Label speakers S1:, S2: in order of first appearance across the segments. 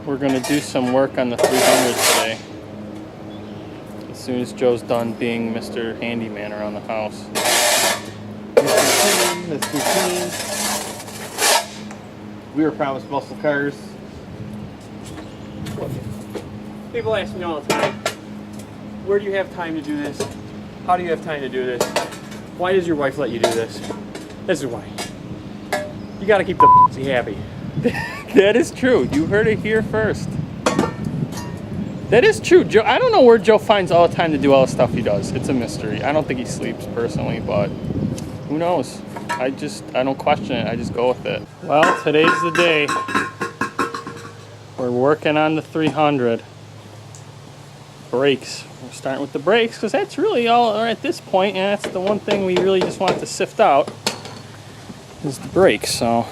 S1: we're gonna do some work on the 300 today. As soon as Joe's done being Mr. Handyman around the house.
S2: Mr. Clean. We were promised muscle cars.
S3: People ask me all the time, where do you have time to do this? How do you have time to do this? Why does your wife let you do this? This is why. You gotta keep the happy.
S1: That is true. You heard it here first. That is true. Joe, I don't know where Joe finds all the time to do all the stuff he does. It's a mystery. I don't think he sleeps personally, but who knows? I don't question it. I just go with it. Well, today's the day. We're working on the 300. Brakes. We're starting with the brakes because that's really all at this point, and that's the one thing we really just want to sift out is the brakes. So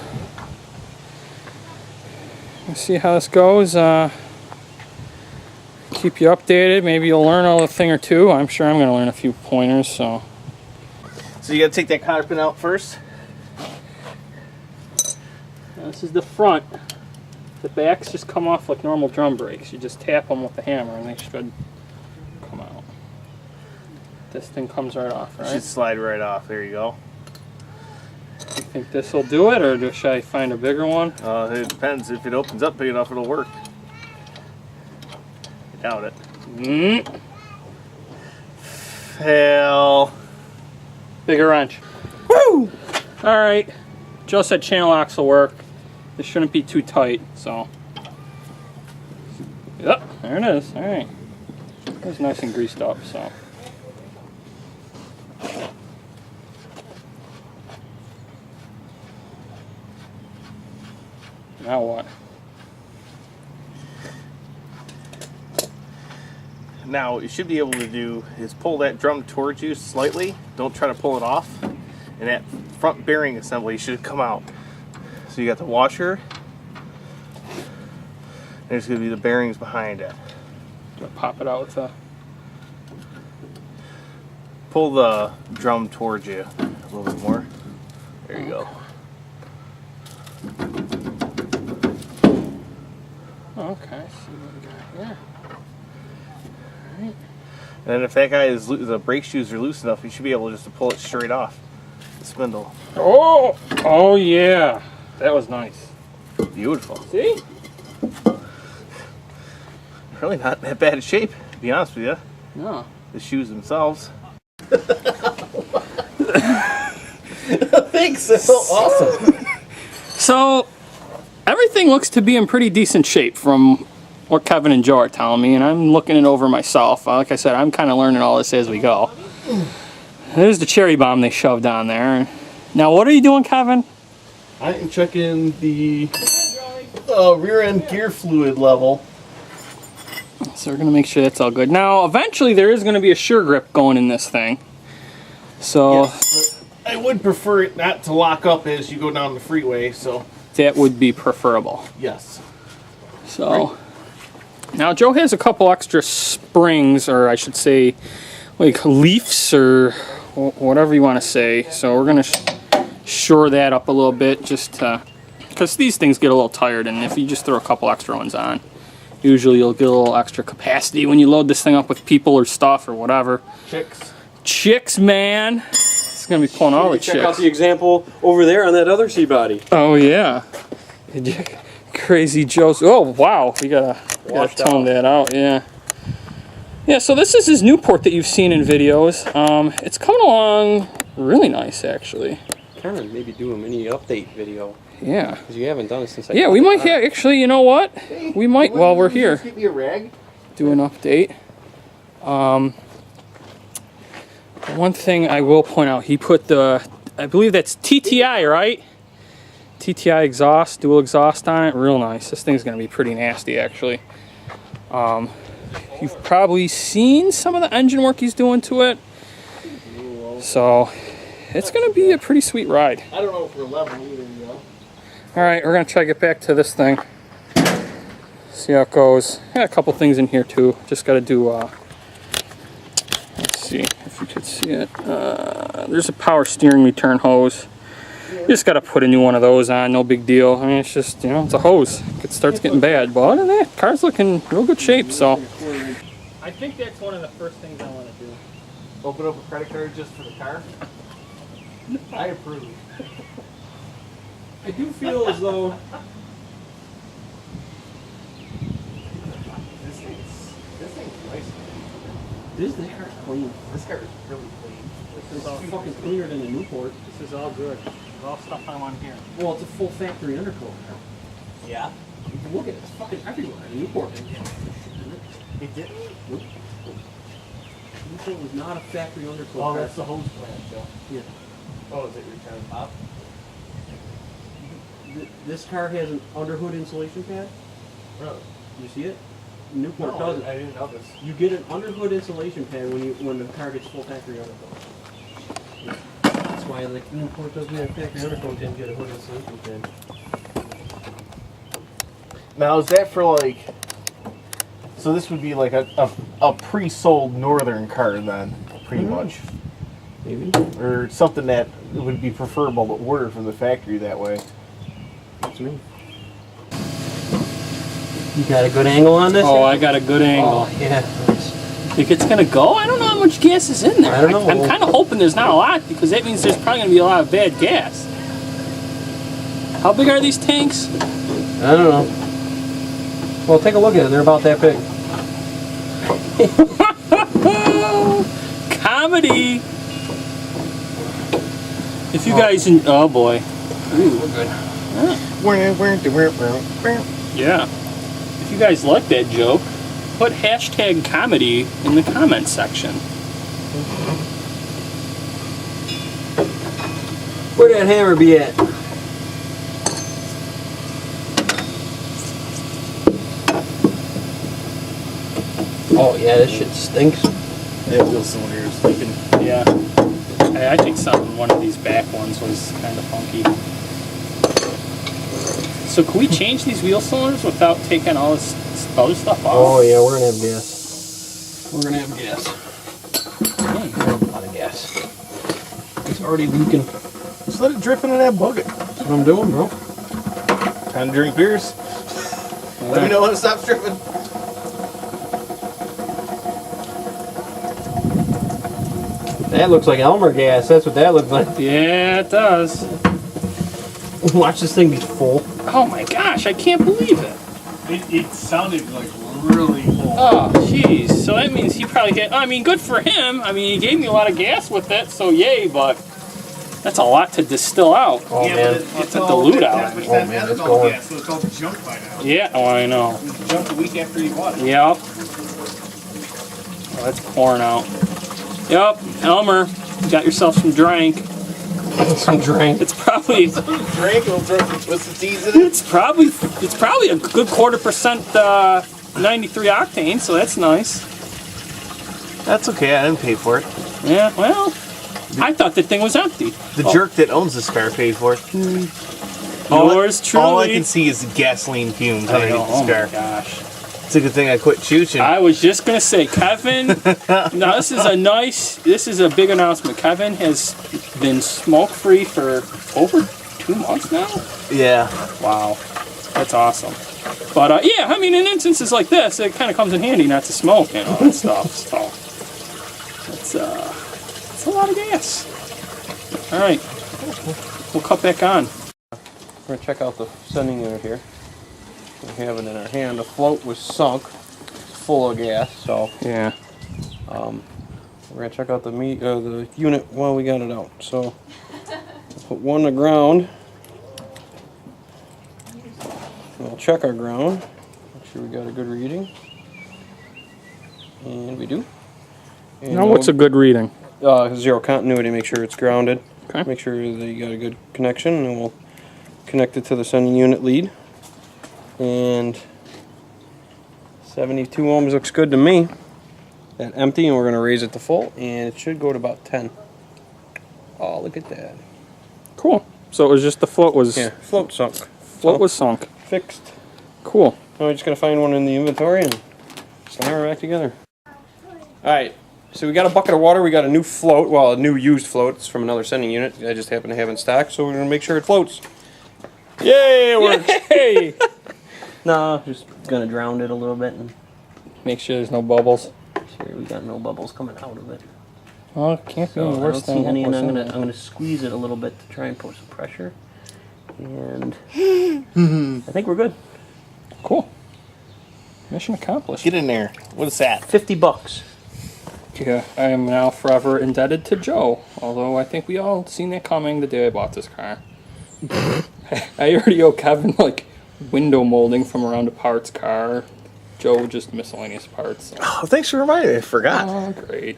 S1: let's see how this goes. Keep you updated. Maybe you'll learn a thing or two. I'm sure I'm going to learn a few pointers. So
S2: you got to take that cotter pin out first.
S1: this is the front. The backs just come off like normal drum brakes. You just tap them with the hammer and they should come out. This thing comes right off, right?
S2: Should slide right off. There you go.
S1: You think this will do it, or should I find a bigger one?
S2: It depends. If it opens up big enough, it'll work. I doubt it. Fail.
S1: Bigger wrench. Woo! Alright. Joe said channel locks will work. This shouldn't be too tight, so. Yep, there it is. Alright. It's nice and greased up, so. Now what?
S2: Now, what you should be able to do is pull that drum towards you slightly. Don't try to pull it off. And that front bearing assembly should come out. So you got the washer. There's going to be the bearings behind it.
S1: Pop it out with a...
S2: Pull the drum towards you a little bit more. There you go.
S1: Okay, see what we got here. Alright.
S2: And if that guy is the brake shoes are loose enough, you should be able just to pull it straight off the spindle.
S1: Oh! Oh yeah! That was nice.
S2: Beautiful.
S1: See?
S2: Really not in that bad a shape, to be honest with you.
S1: No.
S2: The shoes themselves. Thanks, that's so awesome.
S1: So, everything looks to be in pretty decent shape from what Kevin and Joe are telling me, and I'm looking it over myself. Like I said, I'm kind of learning all this as we go. There's the cherry bomb they shoved on there. Now, what are you doing, Kevin?
S2: I am checking the rear end gear fluid level.
S1: So we're going to make sure that's all good. Now, eventually there is going to be a sure grip going in this thing. So
S2: yes, but I would prefer it not to lock up as you go down the freeway, so
S1: that would be preferable.
S2: yes.
S1: So
S2: right.
S1: Now Joe has a couple extra springs, or I should say like leafs or whatever you want to say. So we're going to shore that up a little bit just to, because these things get a little tired, and if you just throw a couple extra ones on, usually you'll get a little extra capacity when you load this thing up with people or stuff or whatever. Chicks, man. It's going to be pulling all the chicks.
S3: Check out the example over there on that other C-body.
S1: Oh, yeah. Crazy Joe's. Oh, wow. We gotta tone that out, yeah. Yeah, so this is his new port that you've seen in videos. It's coming along really nice, actually.
S3: Kind of maybe do a mini update video.
S1: Yeah.
S3: Because you haven't done it since I...
S1: Yeah, we might have, actually, you know what?
S2: Hey,
S1: we might, while we're here,
S2: get me a rag?
S1: do an update. One thing I will point out, he put the, I believe that's TTI, right? TTI exhaust, dual exhaust on it, real nice. This thing's going to be pretty nasty, actually. You've probably seen some of the engine work he's doing to it. So, it's going to be a pretty sweet ride.
S2: I don't know if we're level either, you know.
S1: Alright, we're going to try to get back to this thing. See how it goes. Got a couple things in here too. Just got to do, let's see if you could see it. There's a power steering return hose.
S2: Yeah.
S1: You just gotta put a new one of those on, no big deal. I mean, it's just, you know, it's a hose. It starts getting bad. But other than that, car's looking real good shape, so. I think that's one of the first things I want to do.
S2: Open up a credit card just for the car? I approve.
S3: I do feel as though
S2: This thing's nice.
S3: this car's clean.
S2: This car is really clean.
S3: This is fucking cleaner than the Newport.
S1: This is all good. All stuff I want here.
S3: Well, it's a full factory undercoat now.
S2: Yeah?
S3: You can look at it. It's fucking everywhere. The Newport didn't have
S2: It didn't?
S3: Nope. Newport was not a factory undercoat.
S2: Oh, that's the hose plant, Joe.
S3: Yeah.
S2: Oh, is it your kind of pop?
S3: This car has an underhood insulation pad.
S2: Really?
S3: You see it? Newport doesn't.
S2: I didn't know this.
S3: You get an underhood insulation pad when the car gets full factory undercoat. That's why like Newport doesn't have factory undercoat, didn't get a hood insulation pad.
S2: Now, is that for like... So this would be like a pre-sold northern car then, pretty much.
S3: Maybe.
S2: Or something that would be preferable to order from the factory that way.
S3: That's me. You got a good angle on this?
S1: Oh, I got a good angle.
S3: Oh, yeah.
S1: Think it's gonna go? I don't know how much gas is in there.
S3: I don't know.
S1: I'm kind of hoping there's not a lot because that means there's probably gonna be a lot of bad gas. How big are these tanks?
S3: I don't know. Well, take a look at it. They're about that big.
S1: Comedy! If you guys... Oh, boy.
S3: Ooh, we're good.
S1: Yeah. If you guys like that joke, put hashtag comedy in the comment section.
S3: Where'd that hammer be at? Oh yeah, this shit stinks.
S2: That wheel cylinder is stinking.
S1: Yeah. I think one of these back ones was kind of funky. So can we change these wheel cylinders without taking all this other stuff off?
S3: Oh yeah, we're gonna have gas. We're gonna have gas.
S1: Hmm.
S3: A lot of gas. It's already leaking.
S2: Just let it drip into that bucket.
S3: That's what I'm doing, bro.
S2: Time to drink beers. Let me know when it stops dripping.
S3: That looks like Elmer gas. That's what that looks like.
S1: Yeah, it does.
S3: Watch this thing be full.
S1: Oh my gosh, I can't believe it.
S2: It sounded like really full.
S1: Oh, jeez. So that means he probably get... I mean, good for him. I mean, he gave me a lot of gas with it, so yay, but that's a lot to distill out.
S3: Oh man.
S1: It's a dilute out.
S3: Oh man, it's going.
S2: Gas, so it's all junk by now.
S1: Yeah, oh, I know.
S2: It's junk a week after you bought it.
S1: Yep. Oh, that's pouring out. Yep, Elmer, you got yourself some drink.
S3: Some drink.
S1: It's probably...
S2: Drink, we'll throw some twisted teas in it.
S1: It's probably a good 0.25% 93 octane, so that's nice.
S2: That's okay, I didn't pay for it.
S1: Yeah, well, I thought the thing was empty.
S2: The jerk that owns this car paid for it.
S1: Yours truly.
S2: All I can see is the gasoline fumes underneath
S1: Oh
S2: this car.
S1: my gosh.
S2: It's a good thing I quit chooching.
S1: I was just gonna say, Kevin. Now this is a big announcement. Kevin has been smoke-free for over 2 months now.
S2: Yeah.
S1: Wow, that's awesome. But yeah, I mean, in instances like this, it kind of comes in handy not to smoke and all that stuff. So it's a lot of gas. All right, we'll cut back on.
S3: We're gonna check out the sending unit here. We have it in our hand. The float was sunk, full of gas. So
S1: Yeah.
S3: we're gonna check out the unit while we got it out. So put one on the ground. We'll check our ground. Make sure we got a good reading. And we do. And
S1: Now, what's a good reading?
S3: zero continuity. Make sure it's grounded.
S1: Okay.
S3: Make sure that you got a good connection, and we'll connect it to the sending unit lead. And 72 ohms looks good to me. That empty, and we're going to raise it to full, and it should go to about 10. Oh, look at that.
S1: Cool. So it was just the float was
S3: Float sunk.
S1: float was sunk.
S3: Fixed.
S1: Cool.
S3: Now we're just going to find one in the inventory and slam her back together. Alright,
S4: So we got a bucket of water. We got a new float. Well, a new used float. It's from another sending unit. I just happen to have in stock, so we're gonna make sure it floats. Yay! It works.
S1: Hey!
S4: No, just gonna drown it a little bit and
S1: Make sure there's no bubbles.
S4: sure we got no bubbles coming out of it.
S1: Well, it can't be
S4: So
S1: any
S4: I
S1: worse
S4: don't
S1: than
S4: see any, and
S1: what
S4: I'm
S1: was in
S4: gonna squeeze it a little bit to try and put some pressure. And I think we're good.
S1: there. Cool. Mission accomplished.
S2: Get in there. What is that?
S4: $50.
S1: Yeah, I am now forever indebted to Joe. Although I think we all seen that coming the day I bought this car. I already owe Kevin like window molding from around a parts car. Joe just miscellaneous parts. So.
S2: Oh, thanks for reminding me. I forgot.
S1: Oh, great.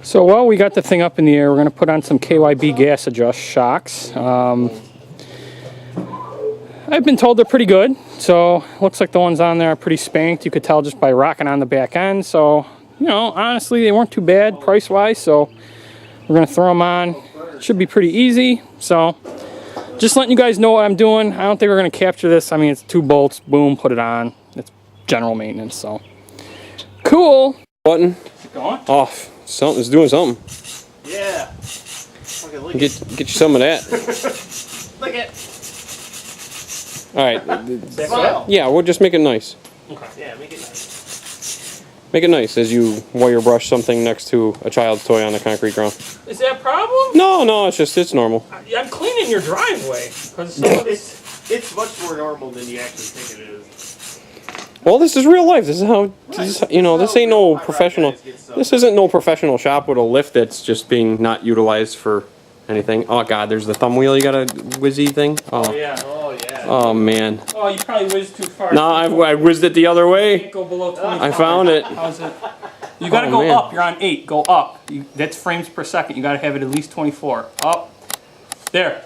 S1: So while we got the thing up in the air, we're going to put on some KYB gas adjust shocks. I've been told they're pretty good. So looks like the ones on there are pretty spanked. You could tell just by rocking on the back end. So, you know, honestly, they weren't too bad price-wise. So we're going to throw them on. Should be pretty easy. So just letting you guys know what I'm doing. I don't think we're going to capture this. I mean, it's 2 bolts. Boom, put it on. It's general maintenance. So cool.
S4: Button
S1: Going?
S4: off. Something's doing something.
S2: Yeah. Okay, look at
S4: Get you some of that.
S2: Look at.
S4: All right.
S2: Smile.
S4: Yeah, we'll just make it nice.
S2: Yeah, make it nice.
S4: Make it nice as you wire brush something next to a child's toy on the concrete ground.
S1: Is that a problem?
S4: No, it's normal.
S1: I'm cleaning your driveway.
S2: It's much more normal than you actually think it is.
S4: Well, this is real life. This is you know, this ain't no professional. This isn't no professional shop with a lift that's just being not utilized for anything. Oh God, there's the thumb wheel. You got a whizzy thing. Oh
S1: Yeah.
S2: Oh yeah.
S4: Oh man.
S1: Oh, you probably whizzed too far.
S4: No, I whizzed it the other way.
S1: Can't go below 20.
S4: I found it.
S1: How's it? You gotta
S4: Oh,
S1: go
S4: man.
S1: up. You're on 8. Go up. That's frames per second. You gotta have it at least 24. Up. There.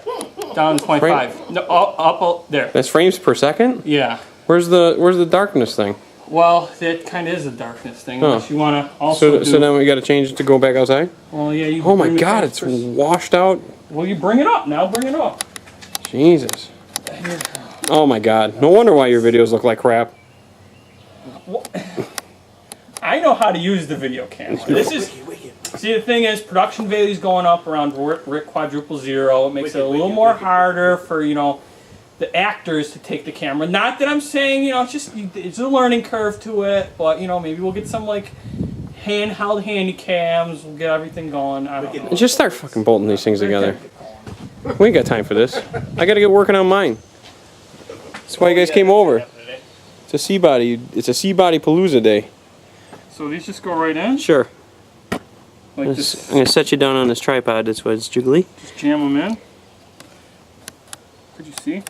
S1: Down to 25. No, up, there.
S4: That's frames per second.
S1: Yeah.
S4: Where's the darkness thing?
S1: Well, that kind of is a darkness thing. Unless you wanna also
S4: So then we got to change it to go back outside.
S1: Well, yeah. You
S4: Oh my
S1: bring the
S4: God,
S1: frames
S4: it's
S1: per-
S4: washed out.
S1: Well, you bring it up now. Bring it up.
S4: Jesus. Oh my God. No wonder why your videos look like crap.
S1: I know how to use the video camera. This is. See, the thing is, production value's going up around Rick quadruple 0. It makes it a little more harder for, you know, the actors to take the camera. Not that I'm saying, you know, it's a learning curve to it, but, you know, maybe we'll get some, like, handheld handy cams. We'll get everything going. I don't know.
S4: Just start fucking bolting these things together. We ain't got time for this. I gotta get working on mine. That's why you guys came over. It's a C-body. It's a C-body palooza day.
S1: So these just go right in?
S4: Sure.
S1: Like
S4: I'm
S1: this,
S4: gonna set you down on this tripod. That's why it's jiggly.
S1: just jam them in? Could you see?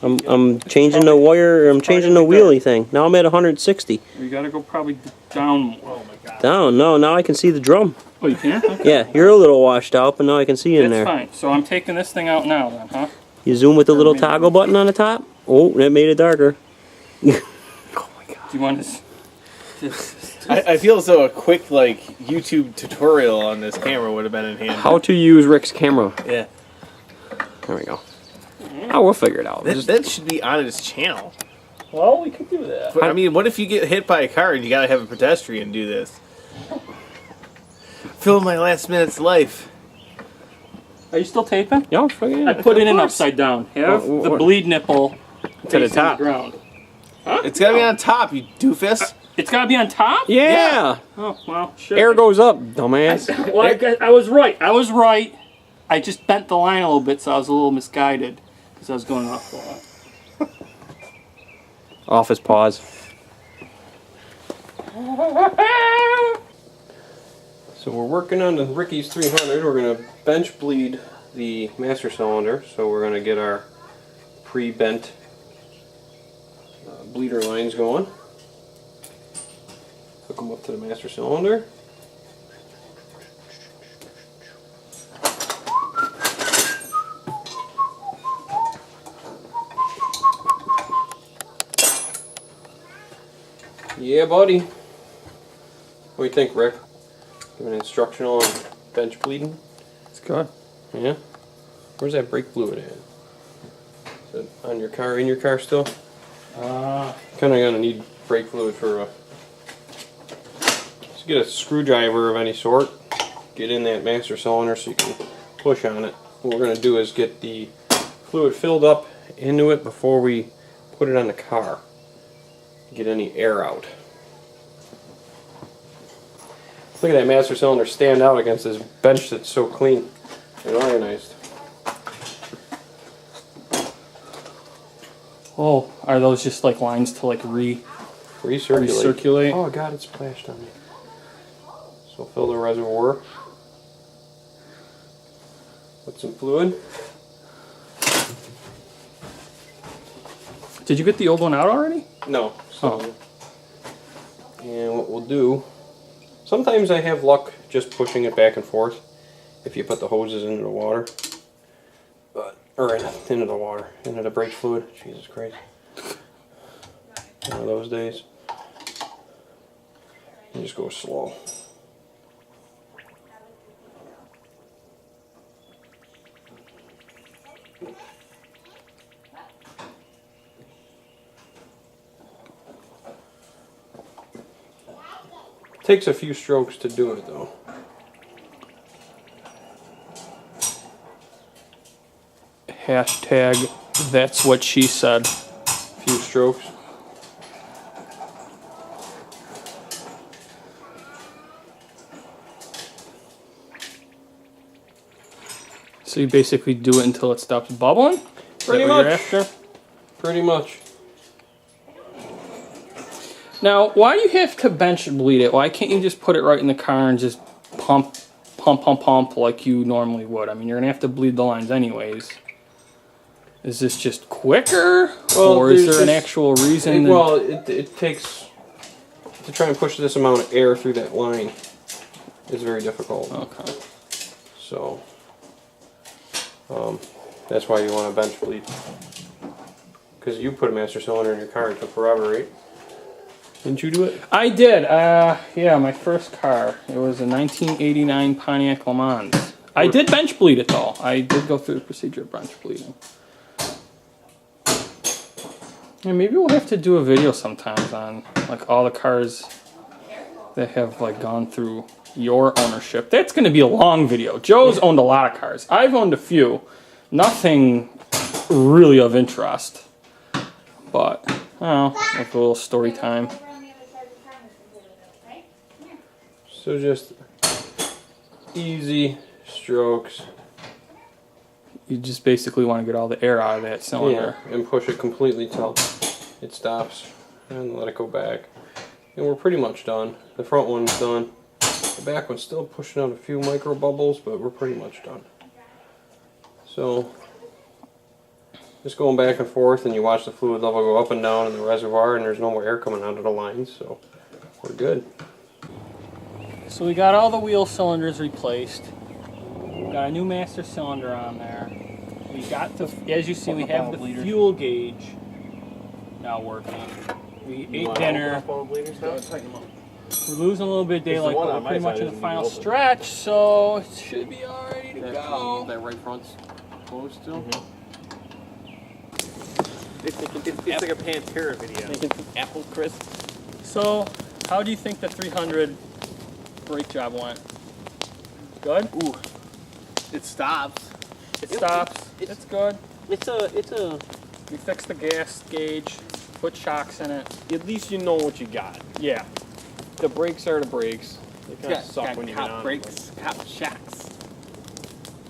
S4: I'm changing the wire. I'm changing the wheelie thing. Now I'm at 160.
S1: You gotta go probably down more. Oh my God.
S4: Down. No, now I can see the drum.
S1: Oh, you can? Okay.
S4: Yeah, you're a little washed out, but now I can see in
S1: That's
S4: there.
S1: fine. So I'm taking this thing out now then, huh?
S4: You zoom with the little toggle button on the top. Oh, that made it darker.
S1: Do you want to...
S2: I feel as though a quick like YouTube tutorial on this camera would have been in hand.
S4: How to use Rick's camera.
S2: Yeah.
S4: There we go. Oh, we'll figure it out.
S2: That should be on his channel.
S1: Well, we could do that.
S2: But, I mean, what if you get hit by a car and you gotta have a pedestrian do this? Fill my last minute's life.
S1: Are you still taping?
S4: Yeah, fucking.
S1: I put it in upside down. Have
S4: What-
S1: the
S4: what-
S1: bleed nipple
S4: To the
S1: facing
S4: top.
S1: ground.
S2: It's gotta be on top, you doofus.
S1: It's got to be on top?
S4: Yeah.
S1: Oh, well, shit.
S4: Air goes up, dumbass.
S1: Well, I was right. I was right. I just bent the line a little bit, so I was a little misguided because I was going off a lot.
S4: Office pause. So we're working on the Ricky's 300. We're going to bench bleed the master cylinder. So we're going to get our pre-bent bleeder lines going. Hook them up to the master cylinder. Yeah, buddy. What do you think, Rick? Give an instructional on bench bleeding?
S1: It's good.
S4: Yeah? Where's that brake fluid at? Is it on your car, in your car still? Kinda gonna need brake fluid for, so Just get a screwdriver of any sort. Get in that master cylinder so you can push on it. What we're going to do is get the fluid filled up into it before we put it on the car. Get any air out. Look at that master cylinder stand out against this bench that's so clean and organized.
S1: Oh, are those just like lines to like recirculate?
S4: Oh god, it splashed on me. So fill the reservoir. Put some fluid.
S1: Did you get the old one out already?
S4: No. So, and what we'll do, sometimes I have luck just pushing it back and forth if you put the hoses into the water. Or into the water, into the brake fluid. Jesus Christ. One of those days. You just go slow. Takes a few strokes to do it though.
S1: Hashtag that's what she said.
S4: Few strokes.
S1: So you basically do it until it stops bubbling?
S4: Pretty much. Pretty much.
S1: Now, why do you have to bench bleed it? Why can't you just put it right in the car and just pump like you normally would? I mean, you're going to have to bleed the lines anyways. Is this just quicker?
S4: Well,
S1: or is there an actual reason?
S4: It takes, to try and push this amount of air through that line is very difficult.
S1: Okay.
S4: So, that's why you want a bench bleed. Because you put a master cylinder in your car, it took forever, right? Didn't you do it?
S1: I did. Yeah, my first car. It was a 1989 Pontiac Le Mans. I did bench bleed it though. I did go through the procedure of bench bleeding. Yeah, maybe we'll have to do a video sometimes on like all the cars that have like gone through your ownership. That's going to be a long video. Joe's owned a lot of cars. I've owned a few. Nothing really of interest. But, I don't know, like a little story time.
S4: So just easy strokes.
S1: You just basically want to get all the air out of that cylinder.
S4: Yeah, and push it completely till it stops. And let it go back. And we're pretty much done. The front one's done. The back one's still pushing out a few micro bubbles, but we're pretty much done. So, just going back and forth, and you watch the fluid level go up and down in the reservoir, and there's no more air coming out of the lines, so we're good.
S1: So we got all the wheel cylinders replaced. Got a new master cylinder on there. We got the, as you see, we have the fuel gauge now working. We ate dinner. We're losing a little bit of daylight, but we're pretty much in the final stretch, so it should be all ready to go.
S4: That right front's closed still?
S2: It's like a Pantera video.
S3: Apple crisp.
S1: So, how do you think the 300 brake job went? Good?
S2: Ooh, it stops.
S1: It stops. It's good.
S3: It's a.
S1: We fixed the gas gauge, put shocks in it.
S3: At least you know what you got.
S1: Yeah.
S3: The brakes are the brakes. They kind of suck when you get
S2: cop
S3: on.
S2: brakes, cop shocks.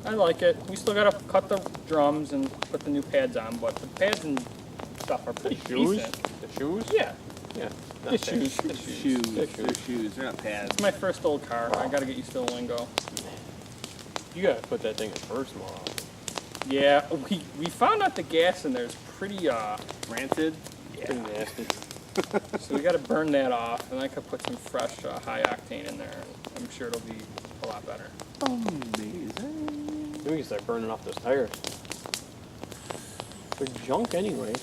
S1: I like it. We still gotta cut the drums and put the new pads on, but the pads and stuff are pretty decent.
S3: The shoes?
S1: Yeah.
S3: Yeah.
S1: The shoes.
S2: The shoes. They're shoes. They're not pads.
S1: It's my first old car. I gotta get used to the lingo.
S3: You gotta put that thing in first model.
S1: Yeah, we found out the gas in there is pretty
S2: Rancid.
S3: Pretty nasty.
S1: so we gotta burn that off, and I could put some fresh high octane in there. I'm sure it'll be a lot better.
S2: Amazing.
S3: Maybe we can start burning off those tires. They're junk anyway.